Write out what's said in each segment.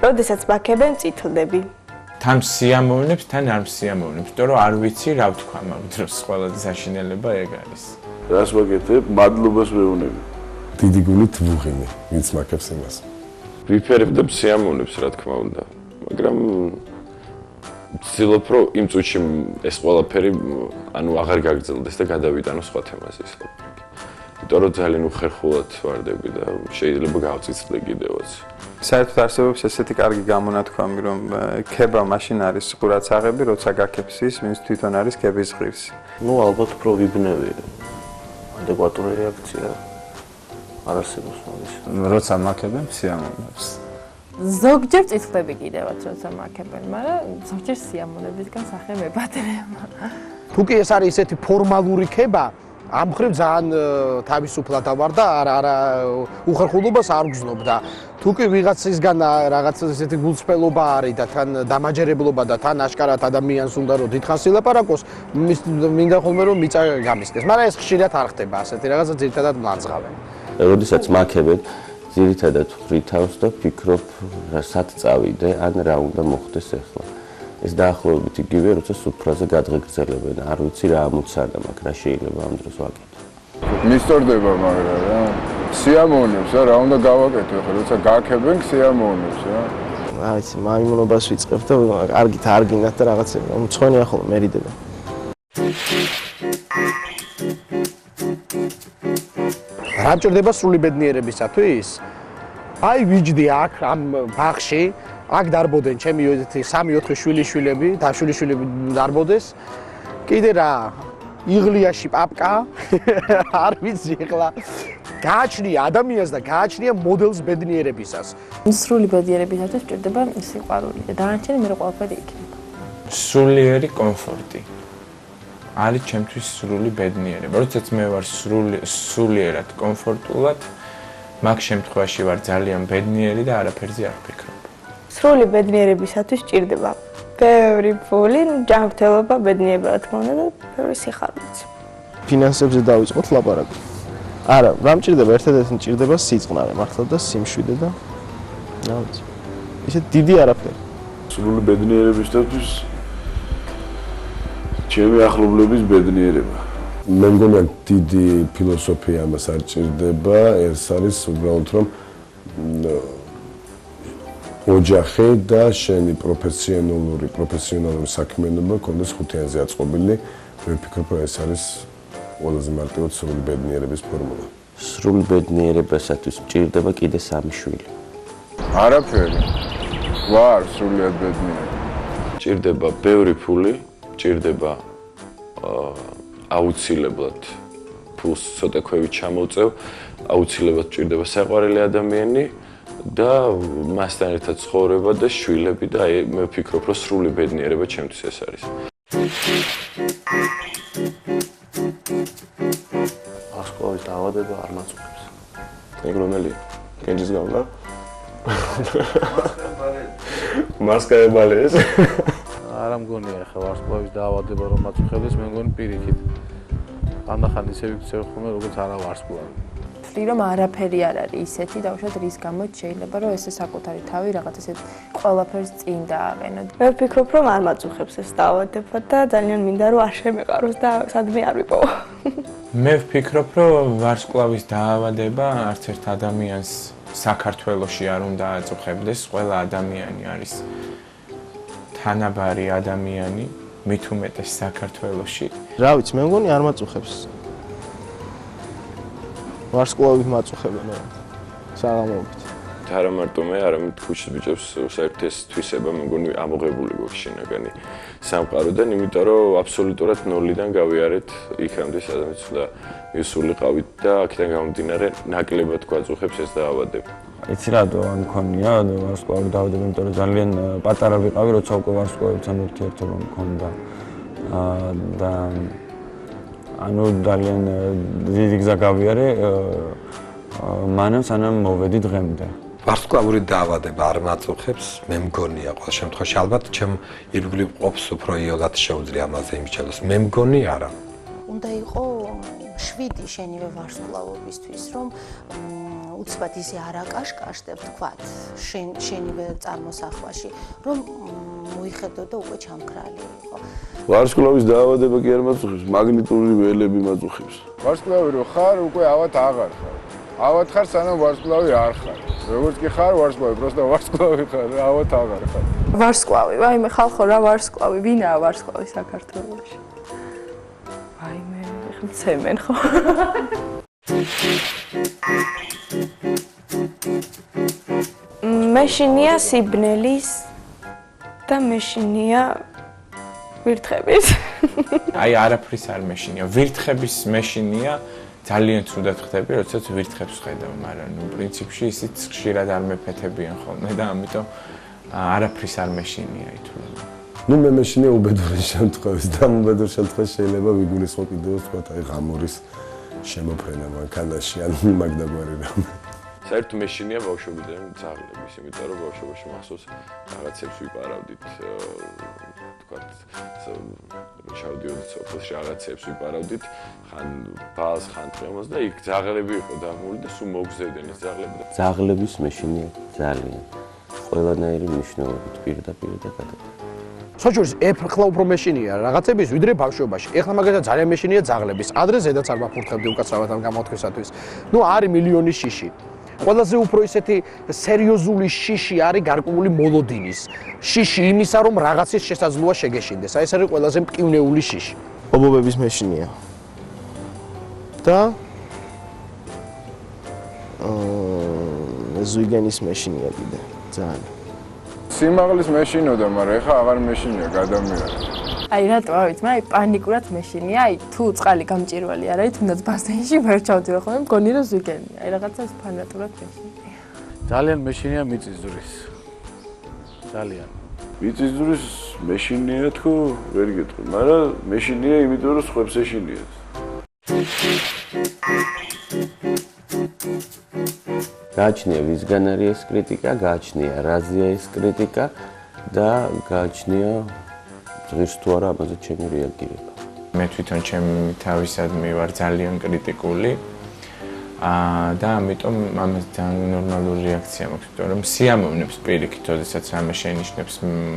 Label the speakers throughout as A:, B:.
A: როდესაც მაქებენ წითლდები.
B: თან სიამოვნებს, თან არ სიამოვნებს, იმიტომ რომ არ ვიცი რა ვთქვა მაგ დროს ყველაზე საშინელება ეგ არის.
C: რას ვაკეთებ? მადლობას ვეუბნები.
D: დიდი გულით ვუღინე, ვინც მაქებს იმას.
C: ვიფერებ და სიამოვნებს, რა თქმა უნდა. მაგრამ ვცდილობ, რომ იმ წუთში ეს ყველაფერი ანუ აღარ გაგრძელდეს და გადავიტანო სხვა თემაზე ის ლაპარაკი. იმიტომ რომ ძალიან უხერხულად ვარდები და შეიძლება გავწიცლე კიდევაც.
E: საერთოდ არსებობს ესეთი კარგი გამონათქვამი, რომ ქება მაშინ არის ყურაცაღები, როცა გაქებს ის, ვინც თვითონ არის ქების ღირსი.
F: ნუ ალბათ უფრო ვიბნევი. ადეკვატური რეაქცია არ არსებობს მაგის.
E: როცა მაქებენ სიამოვნებს.
G: ზოგჯერ წითლები კიდევაც როცა მაქებენ, მაგრამ ზოგჯერ სიამოვნებისგან სახე მებადრება.
H: თუ კი ეს არის ესეთი ფორმალური ქება, ამ მხრივ ძალიან თავისუფლად ვარ და არა უხერხულობას არ გრძნობ და თუ კი ვიღაცისგან რაღაც ესეთი გულწრფელობა არის და თან დამაჯერებლობა და თან აშკარად ადამიანს უნდა რომ დიდხანს ილაპარაკოს, მინდა ხოლმე რომ მიწა გამისკეს, მაგრამ ეს ხშირად არ ხდება ასეთი რაღაცა ძირითადად მლანძღავენ.
F: როდესაც მაქებენ, ძირითადად ვრითავს და ფიქრობ, სად წავიდე, ან რა უნდა მოხდეს ახლა. ეს დაახლოებით იგივე, როცა სუფრაზე გადღეგრძელებენ, არ ვიცი რა ამოცანა მაქვს, რა შეიძლება ამ დროს ვაკეთო.
E: მისტორდება მაგრამ რა. სიამოვნებს რა უნდა გავაკეთო ახლა, როცა გაქებენ სიამოვნებს რა.
I: რა ვიცი, მაიმუნობას ვიწყებ და კარგით არ გინდათ და რაღაცა მწვენე ახლა მერიდება.
H: რა მჭირდება სრული ბედნიერებისათვის? აი ვიჯდი აქ ამ ბაღში აქ დარბოდენ ჩემი 3-4 შვილიშვილები და შვილიშვილები დარბოდეს. კიდე რა იღლიაში პაპკა არ ვიცი ახლა გააჩნია ადამიანს და გააჩნია მოდელს ბედნიერებისას.
G: სრული ბედნიერებისათვის მჭირდება სიყვარული და დანარჩენი მე ყველაფერი იქნება.
B: სულიერი კომფორტი. არის ჩემთვის სრული ბედნიერება. როდესაც მე ვარ სულიერად კომფორტულად, მაგ შემთხვევაში ვარ ძალიან ბედნიერი და არაფერზე არ ვფიქრობ.
A: სრული ბედნიერებისათვის ჭირდება ბევრი ფული, ჯანმრთელობა, ბედნიერება, რა თქმა უნდა და ბევრი სიხარულიც.
I: ფინანსებზე დავიწყოთ ლაპარაკი. არა, რა მჭირდება, ერთადერთი მჭირდება სიწყნარე, მართლა და სიმშვიდე და რა ვიცი. ისე დიდი არაფერი.
C: სრული ბედნიერებისთვის ჩემი ახლობლების ბედნიერება.
D: მე მგონია დიდი ფილოსოფია ამას არ ჭირდება, ეს არის უბრალოდ რომ ოჯახი და შენი პროფესიონალური საქმიანობა კონდეს ხუთიანზე აწყობილი. მე ვფიქრობ, რომ ეს არის ყველაზე მარტივად სრული ბედნიერების ფორმულა.
F: სრული ბედნიერებისათვის მჭირდება კიდე 3 შვილი.
E: არაფერი. ვარ სრულიად ბედნიერი.
C: ჭირდება ბევრი ფული, ჭირდება აუცილებლად ფულს ცოტა ქვევით ჩამოვწევ, აუცილებლად ჭირდება საყვარელი ადამიანი და მასთან ერთად ცხოვრება და შვილები და აი მე ვფიქრობ, რომ სრული ბედნიერება ჩემთვის ეს არის.
F: ვარსკვლავის დაავადება არ მაწუხებს.
I: ეგ რომელი? კენჭის გავლა? მასკაებალე ეს?
J: არა მგონია ახლა ვარსკვლავის დაავადება რომ მაწუხებდეს, მე მგონი პირიქით. ხანდახან ისე ვიქცევ ხოლმე როგორც არა ვარსკვლავი.
G: ვთვლი რომ არაფერი არ არის ისეთი დაუშვათ რის გამოც შეიძლება რომ ესე საკუთარი თავი რაღაც ესეთ ყველაფერს წინ დააყენო.
A: მე ვფიქრობ რომ არ მაწუხებს ეს დაავადება და ძალიან მინდა რომ არ შემეყაროს და სადმე არ ვიპოვო.
B: მე ვფიქრობ რომ ვარსკვლავის დაავადება არც ერთ ადამიანს საქართველოში არ უნდა აწუხებდეს, ყველა ადამიანი არის თანაბარი ადამიანი, მით უმეტეს საქართველოში.
I: რა ვიცი, მე მგონი არ მაწუხებს. ვარსკვლავით მაწუხებენ რა. საღამოობით.
C: არა მარტო მე, არამედ ქუჩის ბიჭებს საერთოდ ეს თვისება მე მგონი ამოღებული გვაქვს შინაგანი სამყაროდან, იმიტომ რომ აბსოლუტურად ნოლიდან გავიარეთ იქამდე სადაც და მისულიყავით და აქედან გამომდინარე ნაკლებად გვაწუხებს ეს დაავადება.
K: იცი რატო არ მქონია ვარსკვლავური დაავადება, იმიტომ რომ ძალიან პატარა ვიყავი, როცა უკვე ვარსკვლავებთან ურთიერთობა მქონდა. და ანუ ძალიან დიდი გზა გავიარე მანამ სანამ მოვედი დღემდე.
L: ვარსკვლავური დაავადება არ მაწუხებს, მე მგონია ყოველ შემთხვევაში ალბათ ჩემ ირგვლივ ყოფს უფრო იოლად შეუძლია ამაზე იმჩნევას. მე მგონი არა.
M: უნდა იყო ხვიდი შენივე ვარსკვლავობისთვის, რომ უცბად ისე არ აკაშკაშდებ, თქვათ, შენივე წარმოსახვაში, რომ მოიხედო და უკვე ჩამქრალი იყო.
N: ვარსკვლავის დაავადება კი არ მაწუხებს, მაგნიტური ველები მაწუხებს.
O: ვარსკვლავი რო ხარ, უკვე ავად აღარ ხარ. ავად ხარ, სანამ ვარსკვლავი არ ხარ. როგორც კი ხარ ვარსკვლავი, просто ვარსკვლავი ხარ, ავად აღარ ხარ.
G: ვარსკვლავი, ვაიმე ხალხო რა ვარსკვლავი, ვინაა ვარსკვლავი საქართველოში? ვაიმე, ეხლა მცემენ ხო?
A: მეშინია სიბნელის და მეშინია ვირთხების.
B: აი არაფრის არ მეშინია. ვირთხების მეშინია ძალიან ცუდად ხდები, როდესაც ვირთხებს ხედავ, მაგრამ ნუ პრინციპში ისიც ხშირად არ მეფეთებიან ხოლმე და ამიტომ არაფრის არ მეშინია ითვლება.
D: ნუ მე მეშინია უბედური შემთხვევის და უბედურ შემთხვევაში შეიძლება ვიგულისხმო კიდევ თქვა აი ღამურის შემოფრენა მანქანაში ან მაგდაგვარი რამე.
C: საერთოდ მეშინია ბავშვობიდან ძაღლების, იმიტომ რომ ბავშვობაში მახსოვს რაღაცებს ვიპარავდით, თქვათ, ჩავდიოდით სოფელში რაღაცებს ვიპარავდით, ხან ბალს, ხან ტრემოს და იქ ძაღლები იყო დაღმული და სულ მოგზევდნენ ეს ძაღლები.
F: ძაღლების მეშინია ძალიან ყველანაირი მნიშვნელობით პირდაპირ და გადადა.
H: საჩურის ეხლა უფრო მეშინია რაღაცების ვიდრე ბავშვობაში. ეხლა მაგალითად ძალიან მეშინია ძაღლების. ადრე ზედაც არ ვაფურთხებდი უკაცრავად ამ გამოთქვისათვის. ნუ არის მილიონი შიში. ყველაზე უფრო ისეთი სერიოზული შიში არის გარკვეული მოლოდინის. შიში იმისა, რომ რაღაცის შესაძლოა შეგეშინდეს. აი ეს არის ყველაზე მტკივნეული შიში.
I: ობობების მეშინია. და ზუიგენის მეშინია კიდე ძალიან.
O: სიმაღლის მეშინოდა, მაგრამ ეხლა აღარ მეშინია, გადამიერა.
G: აი რატო ავით, მე პანიკურად მეშინია, აი თუ წყალი გამჭირველი არ არის, თუნდაც ბასტენში ვერ ჩავდივარ ხოლმე, მგონი რომ ზუიგენია. აი რაღაცა ფანატურად მეშინია.
J: ძალიან მეშინია მიწისძვრის. ძალიან.
N: მიწისძვრის მეშინია თქო, ვერ გეტყვი, მაგრამ მეშინია იმიტომ რომ სხვებს ეშინია.
F: გააჩნია ვისგან არის ეს კრიტიკა, გააჩნია რაზეა ეს კრიტიკა და გააჩნია ღირს თუ არა ამაზე ჩემი რეაგირება.
B: მე თვითონ ჩემი თავისადმი ვარ ძალიან კრიტიკული და ამიტომ ამას ძალიან ნორმალური რეაქცია მაქვს, იმიტომ რომ სიამოვნებს პირიქით, როდესაც რამე შენიშნებს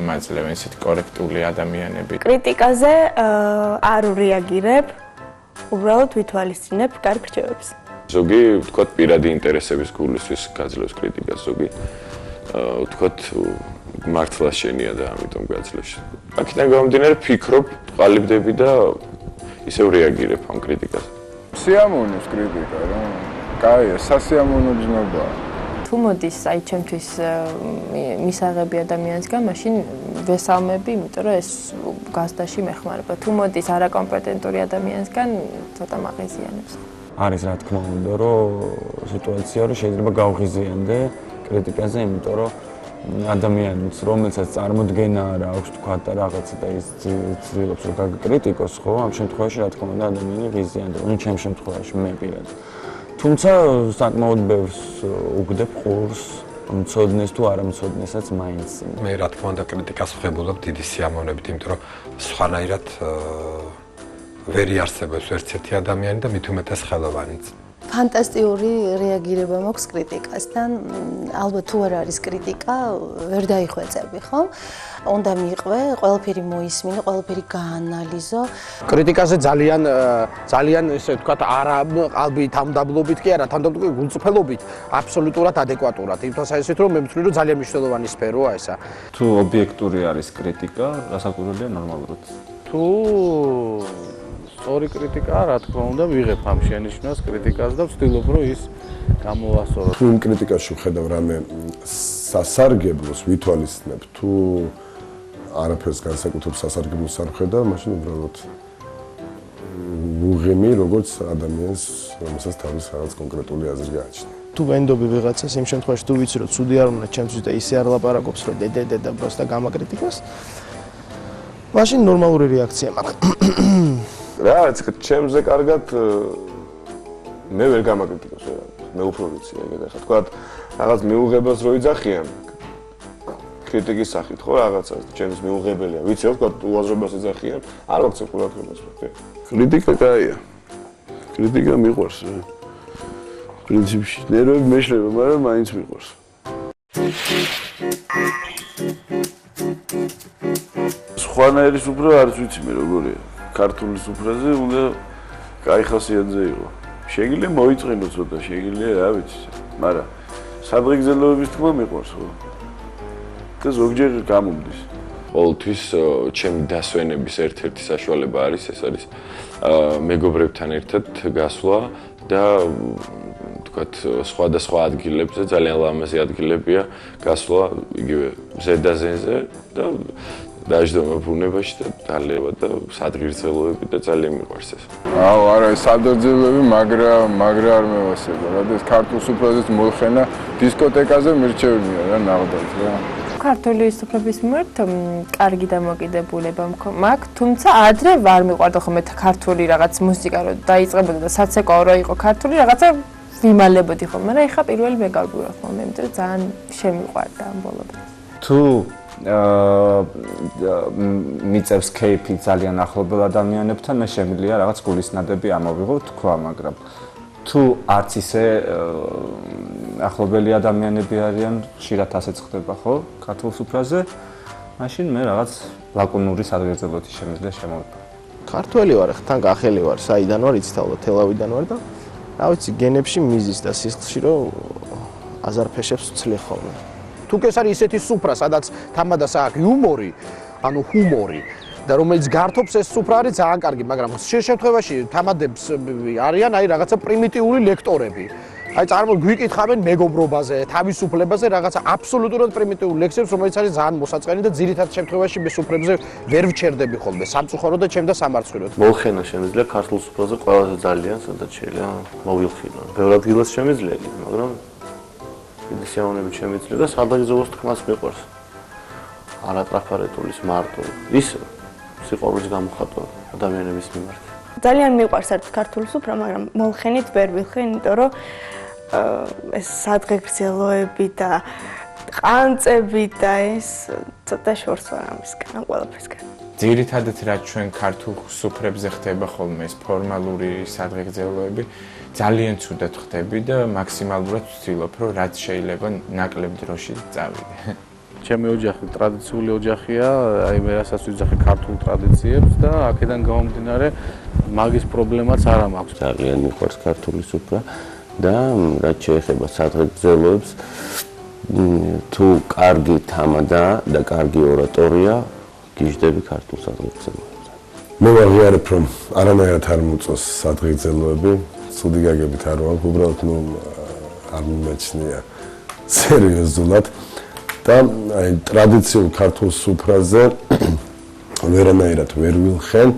B: მაძლევენ ესეთი კორექტული ადამიანები.
A: კრიტიკაზე არ რეაგირებ, უბრალოდ ვითვალისწინებ კარგ რჩევებს.
C: ზოგი, ვთქვათ, პირადი ინტერესების გულისთვის გაძლევს კრიტიკას, ზოგი, ვთქვათ, მართლა შენია და ამიტომ გაძლევს. აქედან გამომდინარე, ფიქრობ, ყალიბდები და ისევ რეაგირებ ამ კრიტიკაზე.
O: სიამოვნებს კრიტიკა, რა. კაია, სასიამოვნო გზნობაა.
G: თუ მოდის აი ჩემთვის მისაღები ადამიანისგან, მაშინ ვესალმები, იმიტომ რომ ეს გაზდაში მეხმარება. თუ მოდის არაკომპეტენტური ადამიანისგან, ცოტა მაყიზიანებს.
K: არის რა თქმა უნდა, რომ სიტუაცია რომ შეიძლება გავღიზიანდე კრიტიკაზე, იმიტომ რომ ადამიანს, რომელსაც წარმოდგენა არ აქვს, თქვა და რაღაცა და ის ცდილობს რომ გაკრიტიკოს, ხო, ამ შემთხვევაში რა თქმა უნდა ადამიანი ღიზიანდება. ნუ ჩემ შემთხვევაში მე პირადად. თუმცა საკმაოდ ბევრს უგდებ ყურს, მცოდნეს თუ არამცოდნესაც მაინც.
L: მე რა თქმა უნდა კრიტიკას ვღებულობ დიდი სიამოვნებით, იმიტომ რომ სხვანაირად ვერ იარსებებს ერთ-ერთი ადამიანი და მით უმეტეს ხელოვანიც.
M: ფანტასტიკური რეაგირება მაქვს კრიტიკასთან. ალბათ თუ არ არის კრიტიკა, ვერ დაიხვეწები, ხო? უნდა მიყვე, ყველაფერი მოისმინე, ყველაფერი გაანალიზო.
H: კრიტიკაზე ძალიან ესე ვთქვათ, არა ყალბი თამდაბლობით კი არა, თამდაბლობით გულწრფელობით, აბსოლუტურად ადეკვატურად. იმ თვალსაზრისით რომ მე მგონი რომ ძალიან მნიშვნელოვანი სფეროა ესა.
P: თუ ობიექტური არის კრიტიკა, გასაკურველია ნორმალურად.
J: თუ სწორი კრიტიკა, რა თქმა უნდა, ვიღებ ამ შენიშვნას კრიტიკას და ვცდილობ რომ ის გამოვასწორო.
D: თუ იმ კრიტიკაში ვხედავ რამე სასარგებლოს ვითვალისწინებ, თუ არაფერს განსაკუთრებით სასარგებლოს არ ვხედავ, მაშინ უბრალოდ ვუღემი როგორც ადამიანს, რომელსაც თავის რაღაც კონკრეტული აზრი გააჩნია.
I: თუ ვენდობი ვიღაცას იმ შემთხვევაში თუ ვიცი რომ ცუდი არ უნდა ჩემთვის და ისე არ ლაპარაკობს რომ და просто გამაკრიტიკოს, მაშინ ნორმალური რეაქცია მაქვს.
N: რა, ჩემზე კარგად მე ვერ გამაკრიტიკოს ვეღარ. მე უფრო ვიცი ეგეთ ახლა თქვა რაღაც მიუღებას რო იძახიან კრიტიკის სახით ხო რაღაცას ჩემს მიუღებელია. ვიცი რა თქვა უაზრობას იძახიან, არ ვაქცევ ყურადღებას. კრიტიკა კაია.
Q: კრიტიკა მიყვარს. პრინციპში ნერვები მეშლება, მაგრამ მაინც მიყვარს. სხვანაირი სუფრა არც ვიცი მე როგორია. ქართული სუფრაზე უნდა კაი ხასიათზე იყო. შეგიძლია მოიწყინო ცოტა, შეგიძლია რა ვიცი, მაგრამ სადღეგრძელოების თქმა მიყვარს ხო? და ზოგჯერ გამომდის.
C: ყოველთვის ჩემი დასვენების ერთ-ერთი საშუალება არის, ეს არის მეგობრებთან ერთად გასვლა და თქვათ სხვადასხვა ადგილებზე, ძალიან ლამაზი ადგილებია გასვლა იგივე ზედაზენზე და დაждდომა ბუნებაში და დალევა და სადღეგრძელოები და ძალიან მიყვარს ეს.
O: აუ, არა, სადღეგრძელოები მაგრა არ მევასება, რადგან ქართულ სუფრაზეც მოხენა დისკოტეკაზე მირჩევნია რა ნახდათ რა.
G: ქართული სუფრების მიმართ კარგი დამოკიდებულება მაქვს, თუმცა ადრე ვერ მიყვარდა ხოლმე ქართული რაღაც მუსიკა რო დაიწყებოდა და საცეკვაო რო იყო ქართული რაღაცა ვიმალებოდი ხოლმე, მაგრამ ეხა პირველი მე გავგვირა ხოლმე, იმიტომ რომ ძალიან შემიყვარდა ამ ბოლომდე.
P: თუ მიწევს кейფი ძალიან ახლობელ ადამიანებთან, მე შემიძლია რაღაც გულისნადები ამოვიღო თქვა, მაგრამ თუ არც ისე ახლობელი ადამიანები არიან, ხშირად ასეც ხდება, ხო, ქართულ სუფრაზე, მაშინ მე რაღაც ლაკუნური სადღეგრძელოთი შემიძლია შემოვიდო.
I: ქართველი ვარ, ხთან გახელი ვარ, საიდან ვარ, იცით ალბათ, თელავიდან ვარ და რა ვიცი, გენებში მიზის და სისხლში რომ აზარფეშებს ვცლი ხოლმე.
H: თუ კი ეს არის ისეთი სუფრა, სადაც თამადას აქვს იუმორი, ანუ ჰუმორი და რომელიც გართობს ეს სუფრა არის ძალიან კარგი, მაგრამ შენ შემთხვევაში თამადებს არიან აი რაღაცა პრიმიტიული ლექტორები. აი გვიკითხავენ მეგობრობაზე, თავისუფლებაზე, რაღაცა აბსოლუტურად პრიმიტიულ ლექსებს, რომელიც არის ძალიან მოსაწყენი და ძირითად შემთხვევაში მე სუფრებზე ვერ ვჩერდები ხოლმე, სამწუხარო და ჩემ და სამარცხვინოდ.
F: მოხენა შემიძლია ქართულ სუფრაზე ყველაზე ძალიან, სადაც შეიძლება მოვილხილო. ბევრ ადგილას შემიძლია, მაგრამ დიდი სიამოვნებით შემიძლია და სადღეგრძელოს თქმაც მიყვარს. არატრაფარეტულის მარტო, ის სიყვარულის გამოხატვა ადამიანების მიმართ.
A: ძალიან მიყვარს ერთ ქართული სუფრა, მაგრამ molxenit ვერ ვიხენ, იმიტომ რომ ეს სადღეგრძელოები და ყანწები და ეს ცოტა შორს ვარ ამისგან, ამ ყველაფერსგან.
B: ძირითადად რაც ჩვენ ქართულ სუფრებზე ხდება ხოლმე ეს ფორმალური სადღეგრძელოები, ძალიან ცუდად ხდები და მაქსიმალურად ვცდილობ, რომ რაც შეიძლება ნაკლებ დროში წავიდე.
J: ჩემი ოჯახი ტრადიციული ოჯახია, აი მე რასაც ვიძახე ქართულ ტრადიციებს და აქედან გამომდინარე მაგის პრობლემაც არ მაქვს.
F: ძალიან მიყვარს ქართული სუფრა და რაც შეეხება სადღეგრძელოებს, თუ კარგი თამადა და კარგი ორატორია, გიждდები ქართულ სადღეგრძელოებს.
D: მე ვაღიარებ, რომ არანაირად არ მოწოს სადღეგრძელოები, ცუდი გაგებით არ ვარ, უბრალოდ არ მიმაჩნია სერიოზულად. და აი ტრადიციულ ქართულ სუფრაზე ვერანაირად ვერ ვილხენ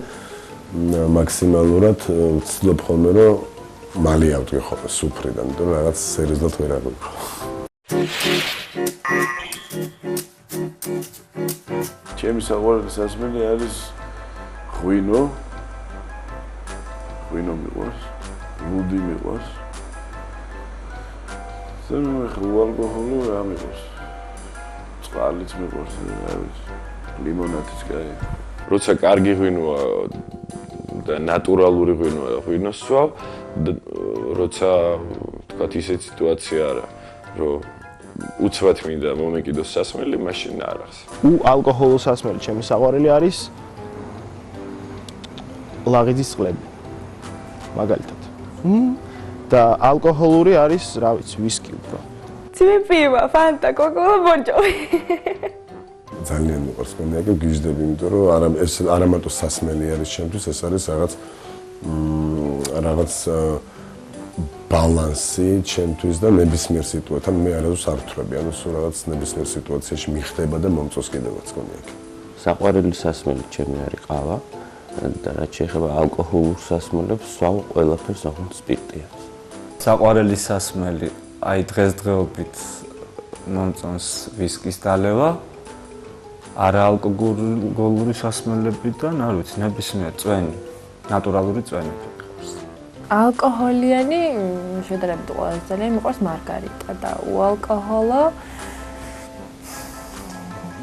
D: მაქსიმალურად ვცდილობ ხოლმე რომ მალე ავდგე ხოლმე სუფრიდან, იმიტომ რომ რაღაც სერიოზულად ვერ აღვიქო.
Q: ჩემი საყვარელი სასმელი არის ღვინო მიყვარს, ლუდი მიყვარს. ალკოჰოლი რა მიყვარს? წყალიც მიყვარს, რა ვიცი, ლიმონადიც კაი.
C: როცა კარგი ღვინოა და ნატურალური ღვინოა და ღვინოს სვავ, როცა თქვათ ისეთ სიტუაცია არა, რომ უცბად მინდა მომეკიდოს სასმელი, მაშინ არ არის.
I: ალკოჰოლო სასმელი ჩემი საყვარელი არის ლაღიძის წყლები. მაგალითად. და ალკოჰოლური არის, რა ვიცი, ვისკი უფრო.
A: ცივი პივა, ფანტა, კოკოლა, ბონჯოვი.
D: ძალიან მიყვარს კონიაკი, გიждდები, იმიტომ რომ ეს არა მარტო სასმელი არის ჩემთვის, ეს არის რაღაც ბალანსი ჩემთვის და ნებისმიერ სიტუაციასთან მე არასდროს არ ვთვლები, ანუ სულ რაღაც ნებისმიერ სიტუაციაში მიხდება და მომწონს კიდევაც კონიაკი.
F: საყვარელი სასმელი ჩემი არის ყავა და რაც შეეხება ალკოჰოლურ სასმელებს, სვავ ყველაფერს ოღონდ სპირტია.
P: საყვარელი სასმელი, აი დღესდღეობით მომწონს ვისკის დალევა, არაალკოგოლური სასმელებიდან, არ ვიცი, ნებისმიერ წვენი, ნატურალური წვენები.
G: ალკოჰოლიანი შედარებით ყველაზე ძალიან მიყვარს მარგარიტა და უალკოჰოლო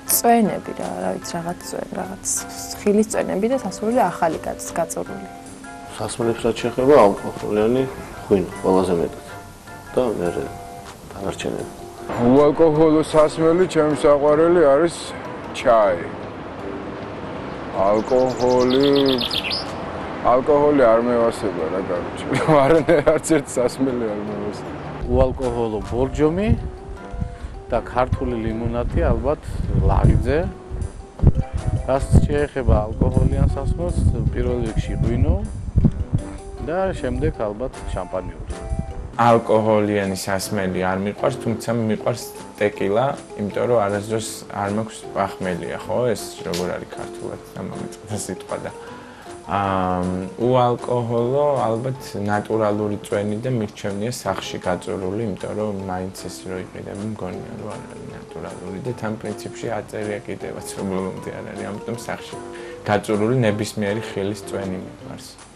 G: წვენები რა ვიცი, რაღაც ხილის წვენები და სასურველი ახალი გაწურული.
R: სასმელებს რაც შეეხება ალკოჰოლიანი ღვინო ყველაზე მეტად და მე დანარჩენები.
O: უალკოჰოლო სასმელი ჩემი საყვარელი არის ჩაი. ალკოჰოლი არ მევასება რა გარჩე. არც ერთ სასმელი არ მევასება.
J: უალკოჰოლო ბორჯომი და ქართული ლიმონადი ალბათ ლაღიძე. რაც შეეხება ალკოჰოლიან სასმელს, პირველ რიგში ღვინო და შემდეგ ალბათ შამპანიური.
B: ალკოჰოლიანი სასმელი არ მიყვარს, თუმცა მიყვარს ტეკილა, იმიტომ რომ არასდროს არ მაქვს პახმელია, ხო? ეს როგორ არის ქართულად და მომეწონა სიტყვა და უალკოჰოლო ალბათ ნატურალური წვენი და მირჩევნია სახში გაწურული, იმიტომ რომ მაინც ეს რო იყიდები მგონია რომ არ არის ნატურალური და თან პრინციპში აწერია კიდევაც რომ ბოლომდე არ არის, ამიტომ სახში გაწურული ნებისმიერი ხილის წვენი მიყვარს.